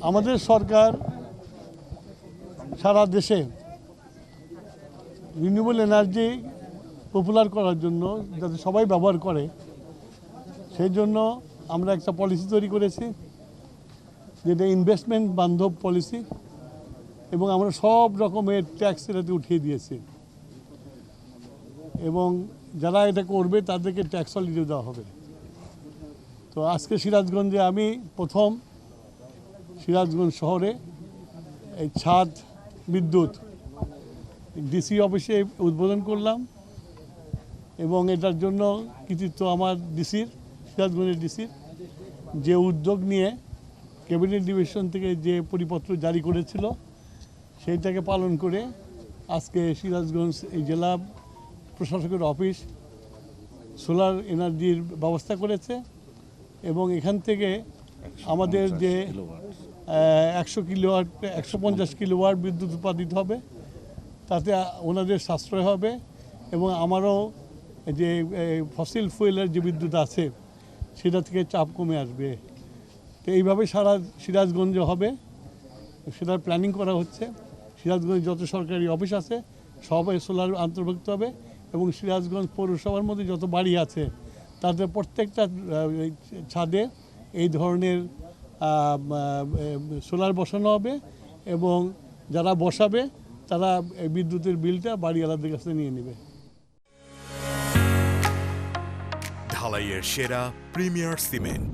আমাদের সরকার সারা দেশে renewable energy popular করার জন্য, যাতে সবাই ব্যবহার করে, সেই জন্য আমরা একটা পলিসি তৈরি করেছি, যেটা ইনভেস্টমেন্ট বান্ধব পলিসি, এবং আমরা সব রকমের ট্যাক্স এটাতে উঠিয়ে দিয়েছি, এবং যারা এটা করবে তাদেরকে ট্যাক্স হলিডে দেওয়া হবে। তো আজকে সিরাজগঞ্জে আমি প্রথম সিরাজগঞ্জ শহরে এই ছাদ বিদ্যুৎ ডিসি অফিসে উদ্বোধন করলাম, এবং এটার জন্য কৃতিত্ব আমার ডিসির, সিরাজগঞ্জের ডিসির, যে উদ্যোগ নিয়ে ক্যাবিনেট ডিভিশন থেকে যে পরিপত্র জারি করেছিল সেইটাকে পালন করে আজকে সিরাজগঞ্জ এই জেলা প্রশাসকের অফিস সোলার এনার্জির ব্যবস্থা করেছে, এবং এখান থেকে আমাদের যে 100 কিলোওয়াট 150 কিলোওয়াট বিদ্যুৎ উৎপাদিত হবে, তাতে ওনাদের সাশ্রয় হবে, এবং আমারও যে ফসিল ফুয়েলের যে বিদ্যুৎ আছে সেটা থেকে চাপ কমে আসবে। তো এইভাবে সারা সিরাজগঞ্জে হবে, সেটার প্ল্যানিং করা হচ্ছে। সিরাজগঞ্জ যত সরকারি অফিস আছে সবাই সোলার অন্তর্ভুক্ত হবে, এবং সিরাজগঞ্জ পৌরসভার মধ্যে যত বাড়ি আছে তাদের প্রত্যেকটা ছাদে এই ধরনের সোলার বসানো হবে, এবং যারা বসাবে তারা বিদ্যুতের বিলটা বাড়িওয়ালাদের কাছে নিয়ে নেবে। ঢালাইয়ের সেরা প্রিমিয়ার সিমেন্ট।